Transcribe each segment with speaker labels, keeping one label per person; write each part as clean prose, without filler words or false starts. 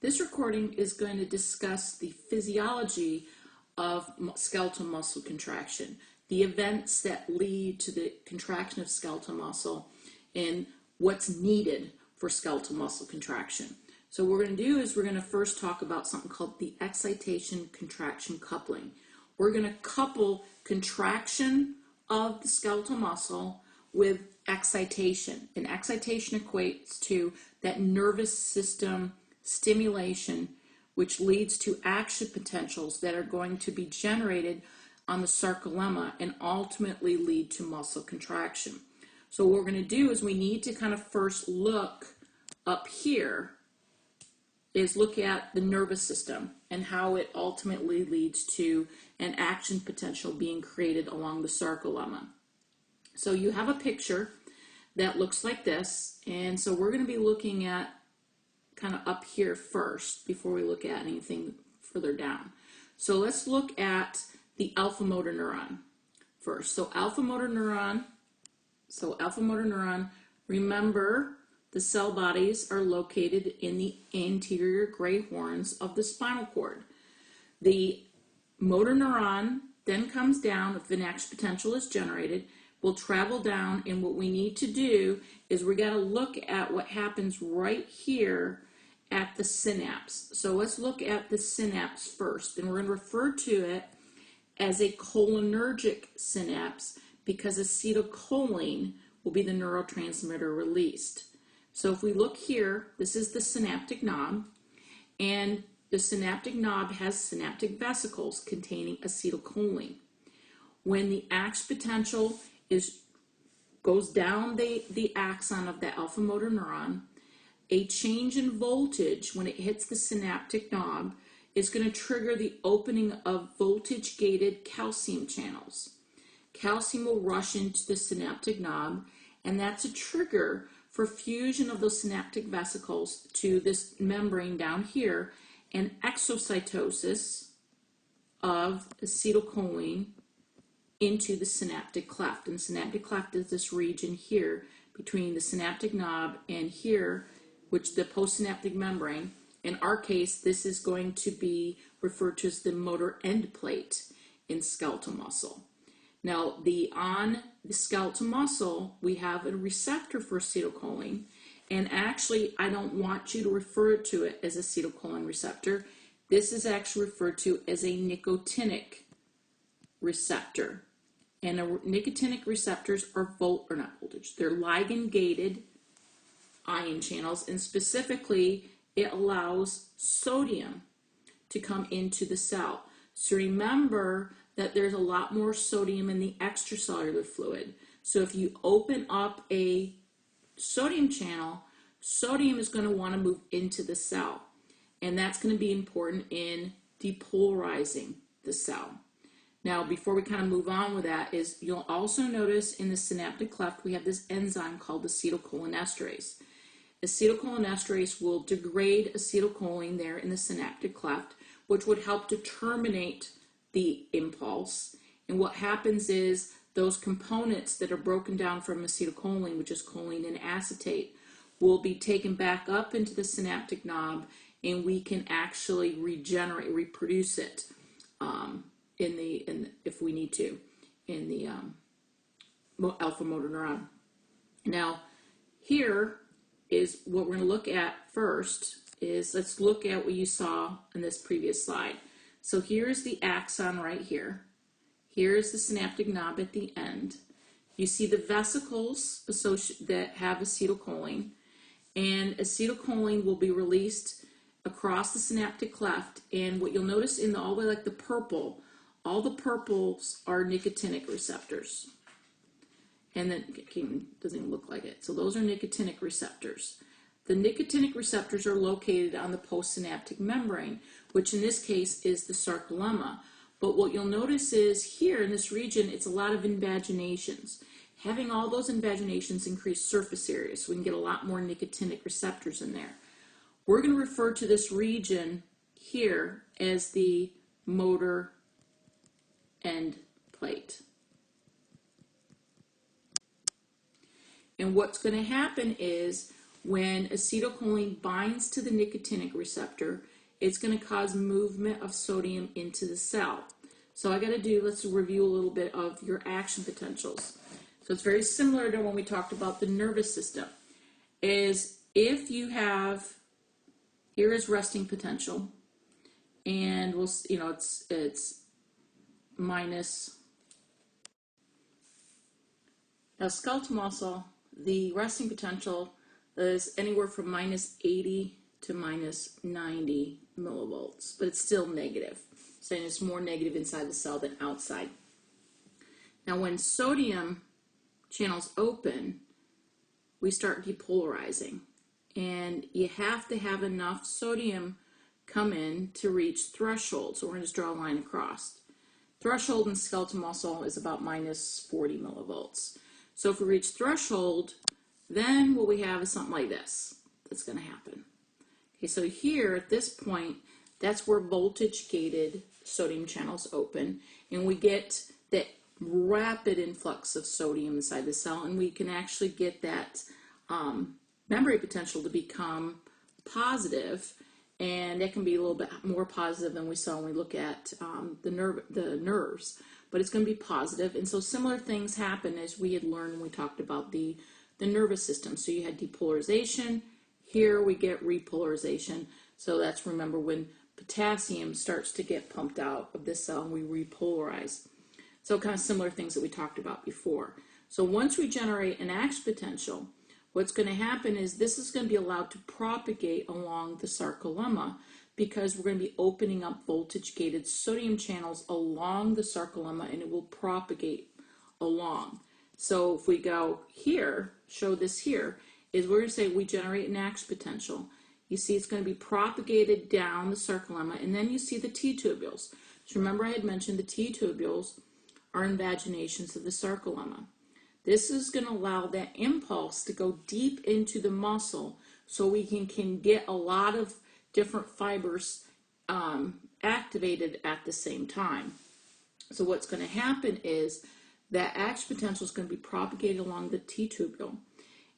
Speaker 1: This recording is going to discuss the physiology of skeletal muscle contraction, the events that lead to the contraction of skeletal muscle, and what's needed for skeletal muscle contraction. So what we're going to do is we're going to first talk about something called the excitation contraction coupling. We're going to couple contraction of the skeletal muscle with excitation, and excitation equates to that nervous system stimulation, which leads to action potentials that are going to be generated on the sarcolemma and ultimately lead to muscle contraction. So what we're going to do is we need to kind of first look up here, is look at the nervous system and how it ultimately leads to an action potential being created along the sarcolemma. So you have a picture that looks like this, and so we're going to be looking at kind of up here first before we look at anything further down. So let's look at the alpha motor neuron first. So alpha motor neuron, remember the cell bodies are located in the anterior gray horns of the spinal cord. The motor neuron then comes down, if an action potential is generated, will travel down, and what we need to do is we got to look at what happens right here at the synapse. So let's look at the synapse first, and we're going to refer to it as a cholinergic synapse because acetylcholine will be the neurotransmitter released. So if we look here, this is the synaptic knob, and the synaptic knob has synaptic vesicles containing acetylcholine. When the action potential goes down the axon of the alpha motor neuron, a change in voltage when it hits the synaptic knob is going to trigger the opening of voltage-gated calcium channels. Calcium will rush into the synaptic knob, and that's a trigger for fusion of those synaptic vesicles to this membrane down here, and exocytosis of acetylcholine into the synaptic cleft. And the synaptic cleft is this region here between the synaptic knob and here, which the postsynaptic membrane. In our case, this is going to be referred to as the motor end plate in skeletal muscle. Now, on the skeletal muscle, we have a receptor for acetylcholine, and actually, I don't want you to refer to it as acetylcholine receptor. This is actually referred to as a nicotinic receptor. And nicotinic receptors are they're ligand-gated ion channels, and specifically, it allows sodium to come into the cell. So remember that there's a lot more sodium in the extracellular fluid. So if you open up a sodium channel, sodium is going to want to move into the cell. And that's going to be important in depolarizing the cell. Now, before we kind of move on with that, is you'll also notice in the synaptic cleft, we have this enzyme called acetylcholinesterase. Acetylcholinesterase will degrade acetylcholine there in the synaptic cleft, which would help to terminate the impulse. And what happens is those components that are broken down from acetylcholine, which is choline and acetate, will be taken back up into the synaptic knob, and we can actually reproduce it if we need to, in the alpha motor neuron. Now, here is what we're going to look at first. Let's look at what you saw in this previous slide. So here's the axon right here. Here's the synaptic knob at the end. You see the vesicles that have acetylcholine, and acetylcholine will be released across the synaptic cleft. And what you'll notice in all the way like the purple, all the purples are nicotinic receptors. And then it doesn't even look like it. So those are nicotinic receptors. The nicotinic receptors are located on the postsynaptic membrane, which in this case is the sarcolemma. But what you'll notice is here in this region, it's a lot of invaginations. Having all those invaginations increase surface area, so we can get a lot more nicotinic receptors in there. We're going to refer to this region here as the motor end plate. And what's going to happen is when acetylcholine binds to the nicotinic receptor, it's going to cause movement of sodium into the cell. So let's review a little bit of your action potentials. So it's very similar to when we talked about the nervous system. Is if you have, here is resting potential, and it's minus. Now skeletal muscle, the resting potential is anywhere from minus 80 to minus 90 millivolts, but it's still negative, saying it's more negative inside the cell than outside. Now when sodium channels open, we start depolarizing, and you have to have enough sodium come in to reach threshold. So we're going to just draw a line across. Threshold in skeletal muscle is about minus 40 millivolts. So if we reach threshold, then what we have is something like this that's going to happen. Okay, so here at this point, that's where voltage gated sodium channels open, and we get that rapid influx of sodium inside the cell, and we can actually get that membrane potential to become positive, and it can be a little bit more positive than we saw when we look at the nerves, but it's going to be positive. And so similar things happen as we had learned when we talked about the nervous system. So you had depolarization, here we get repolarization. So that's, remember, when potassium starts to get pumped out of this cell and we repolarize. So kind of similar things that we talked about before. So once we generate an action potential, what's going to happen is this is going to be allowed to propagate along the sarcolemma, because we're going to be opening up voltage-gated sodium channels along the sarcolemma, and it will propagate along. So if we go here, show this here, is we're going to say we generate an action potential. You see it's going to be propagated down the sarcolemma, and then you see the T-tubules. So remember I had mentioned the T-tubules are invaginations of the sarcolemma. This is going to allow that impulse to go deep into the muscle, so we can get a lot of different fibers activated at the same time. So what's going to happen is that action potential is going to be propagated along the T-tubule.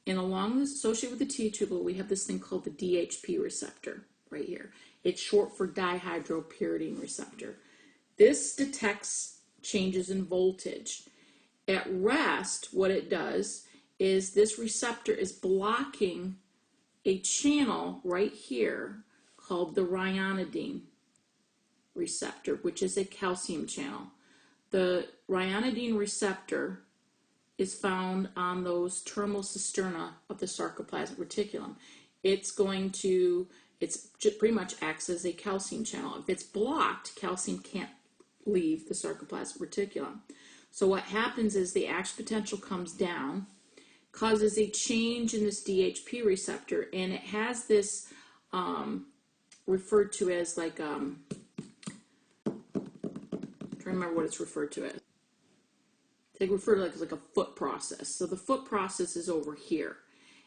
Speaker 1: And associated with the T-tubule, we have this thing called the DHP receptor right here. It's short for dihydropyridine receptor. This detects changes in voltage. At rest, what it does is this receptor is blocking a channel right here called the ryanodine receptor, which is a calcium channel. The ryanodine receptor is found on those terminal cisterna of the sarcoplasmic reticulum. It's pretty much acts as a calcium channel. If it's blocked, calcium can't leave the sarcoplasmic reticulum. So what happens is the action potential comes down, causes a change in this DHP receptor, and it has this referred to as like, I'm trying to remember what it's referred to as. They refer to it as like a foot process. So the foot process is over here.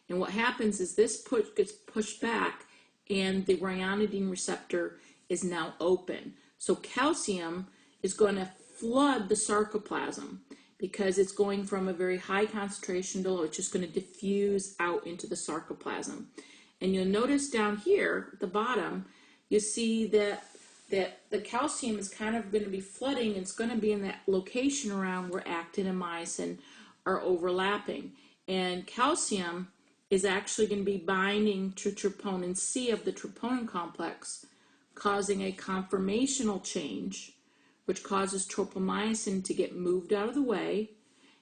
Speaker 1: And what happens is this gets pushed back, and the ryanodine receptor is now open. So calcium is going to flood the sarcoplasm because it's going from a very high concentration to low. It's just going to diffuse out into the sarcoplasm. And you'll notice down here at the bottom, you see that the calcium is kind of going to be flooding. It's going to be in that location around where actin and myosin are overlapping. And calcium is actually going to be binding to troponin C of the troponin complex, causing a conformational change, which causes tropomyosin to get moved out of the way,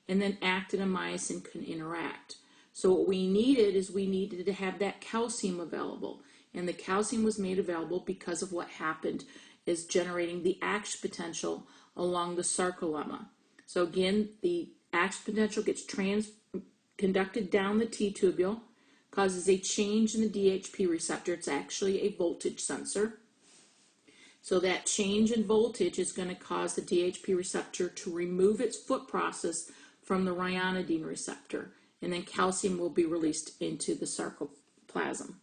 Speaker 1: and then actin and myosin can interact. So what we needed to have that calcium available, and the calcium was made available because of what happened is generating the action potential along the sarcolemma. So again, the action potential gets conducted down the T-tubule, causes a change in the DHP receptor. It's actually a voltage sensor. So that change in voltage is going to cause the DHP receptor to remove its foot process from the ryanodine receptor, and then calcium will be released into the sarcoplasm.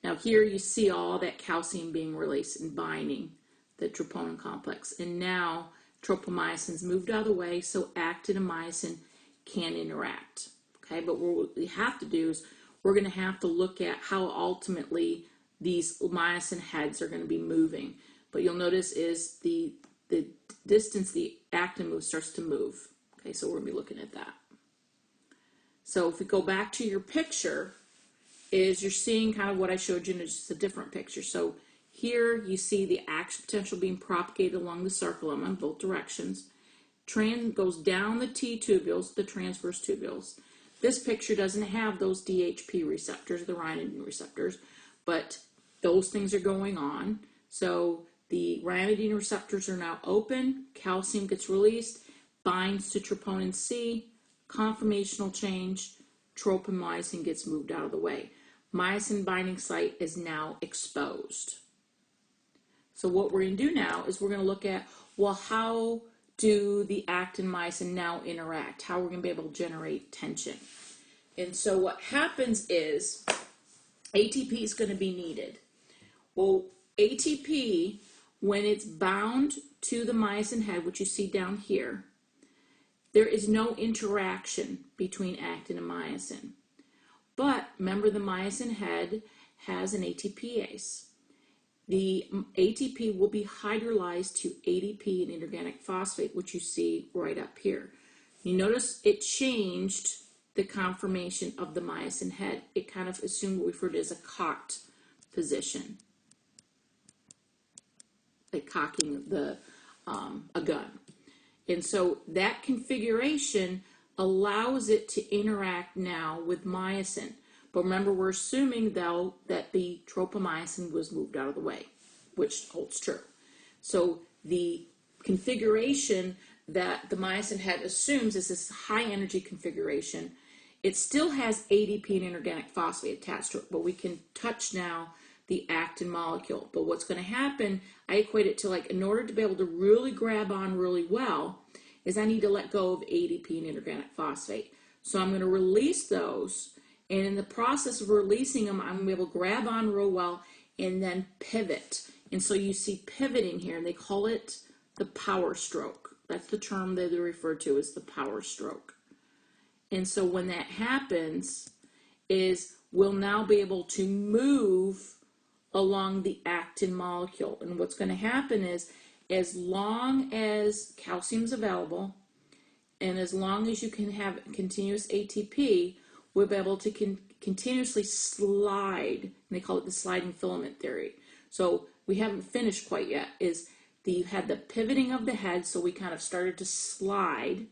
Speaker 1: Now here you see all that calcium being released and binding the troponin complex, and now tropomyosin's moved out of the way so actin and myosin can interact. Okay, but what we have to do is we're going to have to look at how ultimately these myosin heads are going to be moving. But you'll notice is the distance the actin move starts to move. Okay, so we're going to be looking at that. So if we go back to your picture, is you're seeing kind of what I showed you in just a different picture. So here you see the action potential being propagated along the sarcolemma in both directions. Goes down the T tubules, the transverse tubules. This picture doesn't have those DHP receptors, the ryanodine receptors, but those things are going on. So the ryanodine receptors are now open, calcium gets released, binds to troponin C, conformational change, tropomyosin gets moved out of the way. Myosin binding site is now exposed. So what we're going to do now is we're going to look at, well, how do the actin myosin now interact? How we're going to be able to generate tension. And so what happens is ATP is going to be needed. Well, ATP, when it's bound to the myosin head, which you see down here, there is no interaction between actin and myosin. But remember, the myosin head has an ATPase. The ATP will be hydrolyzed to ADP and inorganic phosphate, which you see right up here. You notice it changed the conformation of the myosin head. It kind of assumed what we refer to as a cocked position, like cocking a gun. And so that configuration allows it to interact now with myosin. But remember, we're assuming, though, that the tropomyosin was moved out of the way, which holds true. So the configuration that the myosin head assumes is this high-energy configuration. It still has ADP and inorganic phosphate attached to it, but we can touch now the actin molecule. But what's going to happen, I equate it to, like, in order to be able to really grab on really well, is I need to let go of ADP and inorganic phosphate. So I'm going to release those, and in the process of releasing them, I'm going to be able to grab on real well and then pivot. And so you see pivoting here, and they call it the power stroke. That's the term that they refer to as the power stroke. And so when that happens, is we'll now be able to move along the actin molecule. And what's going to happen is, as long as calcium is available, and as long as you can have continuous ATP, we'll be able to continuously slide, and they call it the sliding filament theory. So we haven't finished quite yet, is you had the pivoting of the head, so we kind of started to slide.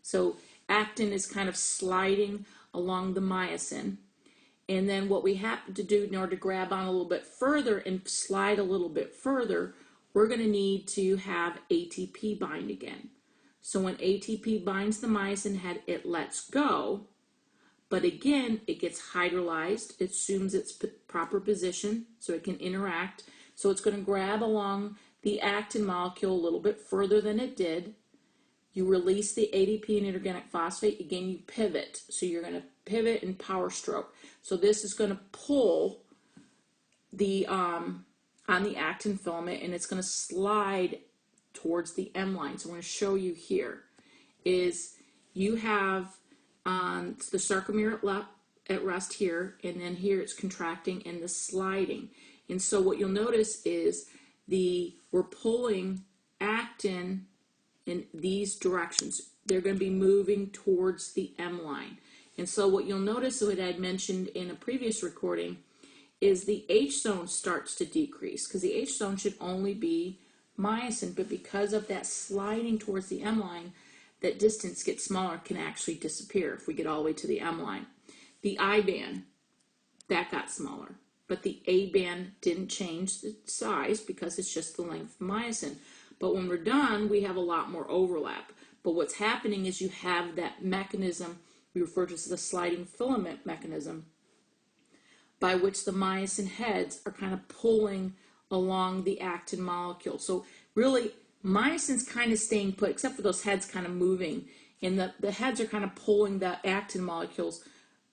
Speaker 1: So actin is kind of sliding along the myosin. And then what we have to do in order to grab on a little bit further and slide a little bit further, we're going to need to have ATP bind again. So when ATP binds the myosin head, it lets go. But again, it gets hydrolyzed. It assumes its proper position so it can interact. So it's going to grab along the actin molecule a little bit further than it did. You release the ADP and inorganic phosphate. Again, you pivot. So you're going to pivot and power stroke. So this is going to pull the on the actin filament, and it's going to slide towards the M line. So I'm going to show you here is you have the sarcomere at rest here, and then here it's contracting and the sliding. And so what you'll notice is we're pulling actin in these directions. They're going to be moving towards the M line. And so what you'll notice, what I had mentioned in a previous recording, is the H zone starts to decrease, because the H zone should only be myosin, but because of that sliding towards the M line, that distance gets smaller, can actually disappear if we get all the way to the M line. The I band, that got smaller, but the A band didn't change the size because it's just the length of myosin. But when we're done, we have a lot more overlap. But what's happening is you have that mechanism we refer to as the sliding filament mechanism, by which the myosin heads are kind of pulling along the actin molecule. So really, myosin's kind of staying put, except for those heads kind of moving, and the heads are kind of pulling the actin molecules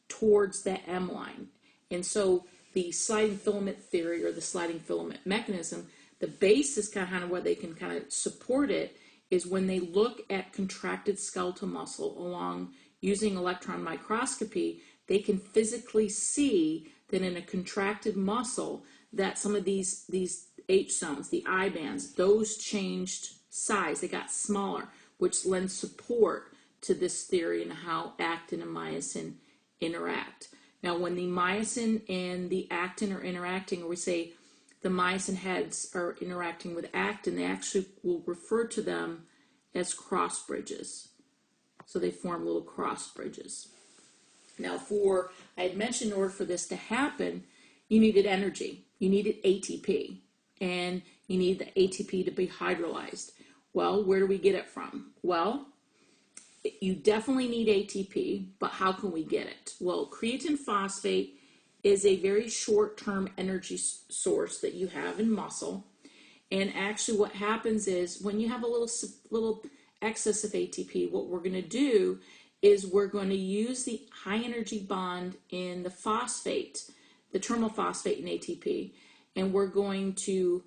Speaker 1: towards that M line. And so the sliding filament theory, or the sliding filament mechanism, the basis kind of where they can kind of support it is when they look at contracted skeletal muscle along using electron microscopy, they can physically see that in a contracted muscle that some of these H zones, the I bands, those changed size. They got smaller, which lends support to this theory and how actin and myosin interact. Now, when the myosin and the actin are interacting, or we say the myosin heads are interacting with actin, they actually will refer to them as cross bridges. So they form little cross bridges. Now, I had mentioned in order for this to happen, you needed energy. You needed ATP. And you need the ATP to be hydrolyzed. Well, where do we get it from? Well, you definitely need ATP, but how can we get it? Well, creatine phosphate is a very short-term energy source that you have in muscle. And actually what happens is when you have a little excess of ATP, what we're going to do is we're going to use the high energy bond in the phosphate, the terminal phosphate in ATP, and we're going to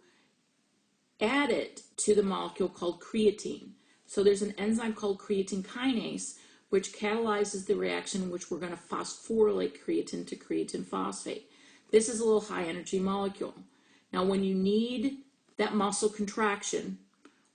Speaker 1: add it to the molecule called creatine. So there's an enzyme called creatine kinase, which catalyzes the reaction in which we're going to phosphorylate creatine to creatine phosphate. This is a little high energy molecule. Now, when you need that muscle contraction,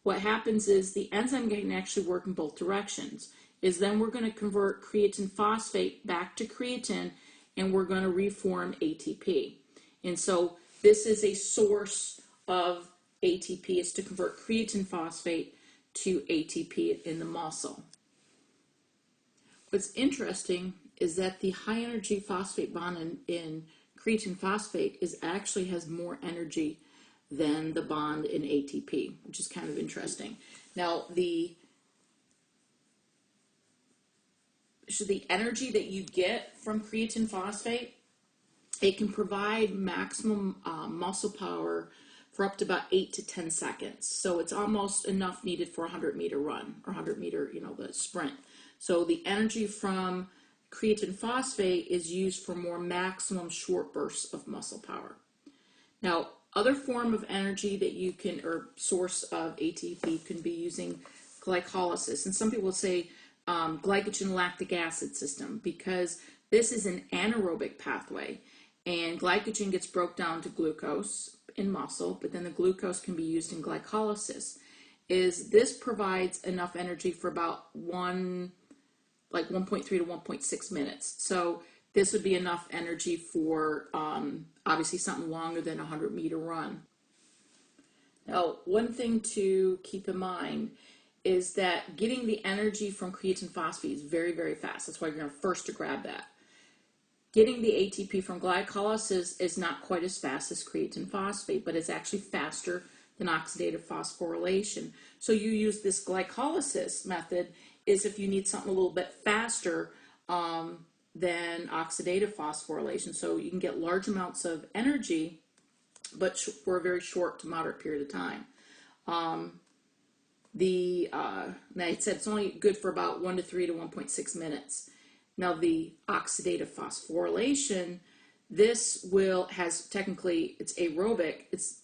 Speaker 1: what happens is the enzyme can actually work in both directions. Then we're going to convert creatine phosphate back to creatine, and we're going to reform ATP. And so this is a source of ATP, is to convert creatine phosphate to ATP in the muscle. What's interesting is that the high energy phosphate bond in creatine phosphate actually has more energy than the bond in ATP, which is kind of interesting. Now, the energy that you get from creatine phosphate, it can provide maximum muscle power for up to about 8 to 10 seconds. So it's almost enough needed for a 100-meter run or 100-meter, the sprint. So the energy from creatine phosphate is used for more maximum short bursts of muscle power. Now, other form of energy that you can, or source of ATP, can be using glycolysis. And some people say glycogen lactic acid system, because this is an anaerobic pathway, and glycogen gets broke down to glucose in muscle, but then the glucose can be used in glycolysis. This provides enough energy for about 1.3 to 1.6 minutes. So this would be enough energy for obviously something longer than a 100-meter run. Now, one thing to keep in mind is that getting the energy from creatine phosphate is very, very fast. That's why you're going to first to grab that. Getting the ATP from glycolysis is not quite as fast as creatine phosphate, but it's actually faster than oxidative phosphorylation. So you use this glycolysis method is if you need something a little bit faster than oxidative phosphorylation. So you can get large amounts of energy, but for a very short to moderate period of time. Now it said it's only good for about 1 to 3 to 1.6 minutes. Now the oxidative phosphorylation, technically it's aerobic, it's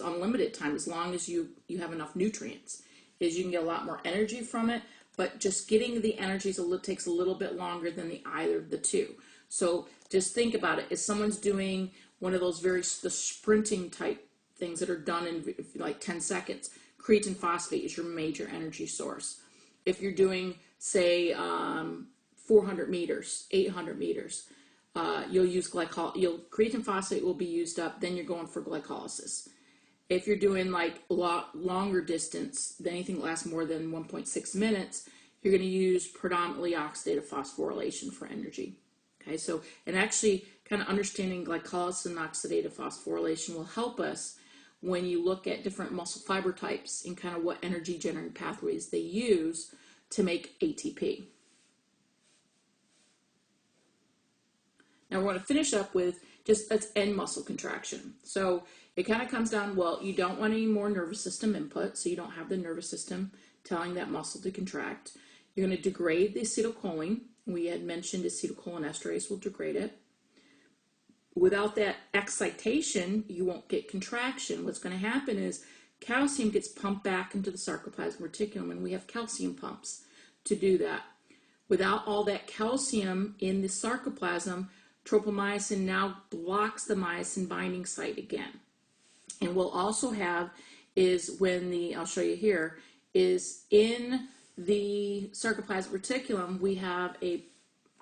Speaker 1: unlimited time as long as you have enough nutrients. You can get a lot more energy from it, but just getting the energy takes a little bit longer than either of the two. So just think about it. If someone's doing one of those the sprinting type things that are done in like 10 seconds, creatine phosphate is your major energy source. If you're doing, say, 400 meters, 800 meters, you'll use creatine phosphate will be used up, then you're going for glycolysis. If you're doing like a lot longer distance, than anything that lasts more than 1.6 minutes, you're going to use predominantly oxidative phosphorylation for energy. Okay, so, and actually kind of understanding glycolysis and oxidative phosphorylation will help us when you look at different muscle fiber types and kind of what energy generating pathways they use to make ATP. Now we're going to finish up with just let's end muscle contraction. So it kind of comes down, well, you don't want any more nervous system input, so you don't have the nervous system telling that muscle to contract. You're going to degrade the acetylcholine. We had mentioned acetylcholinesterase will degrade it. Without that excitation, you won't get contraction. What's going to happen is calcium gets pumped back into the sarcoplasmic reticulum, and we have calcium pumps to do that. Without all that calcium in the sarcoplasm, tropomyosin now blocks the myosin binding site again. And we'll also have is when I'll show you here, is in the sarcoplasmic reticulum, we have a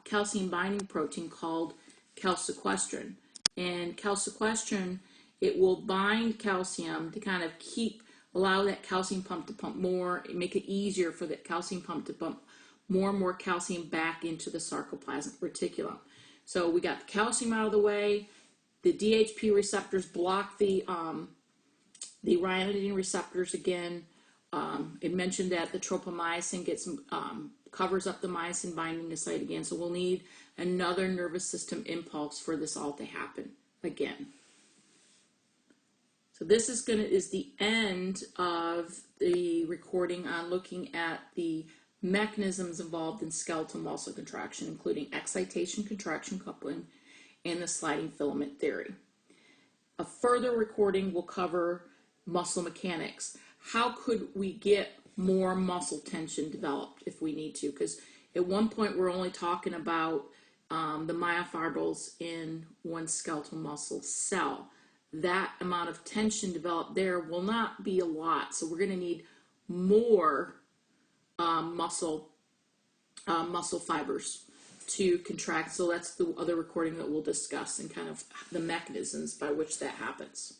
Speaker 1: calcium binding protein called calsequestrin. And calsequestrin, it will bind calcium to kind of allow that calcium pump to pump more, make it easier for that calcium pump to pump more and more calcium back into the sarcoplasmic reticulum. So we got the calcium out of the way. The DHP receptors block the ryanodine receptors again. It mentioned that the tropomyosin covers up the myosin binding site again. So we'll need another nervous system impulse for this all to happen again. So this is the end of the recording on looking at the mechanisms involved in skeletal muscle contraction, including excitation contraction coupling and the sliding filament theory. A further recording will cover muscle mechanics. How could we get more muscle tension developed if we need to? Because at one point we're only talking about the myofibrils in one skeletal muscle cell. That amount of tension developed there will not be a lot, so we're going to need more muscle fibers to contract. So that's the other recording that we'll discuss and kind of the mechanisms by which that happens.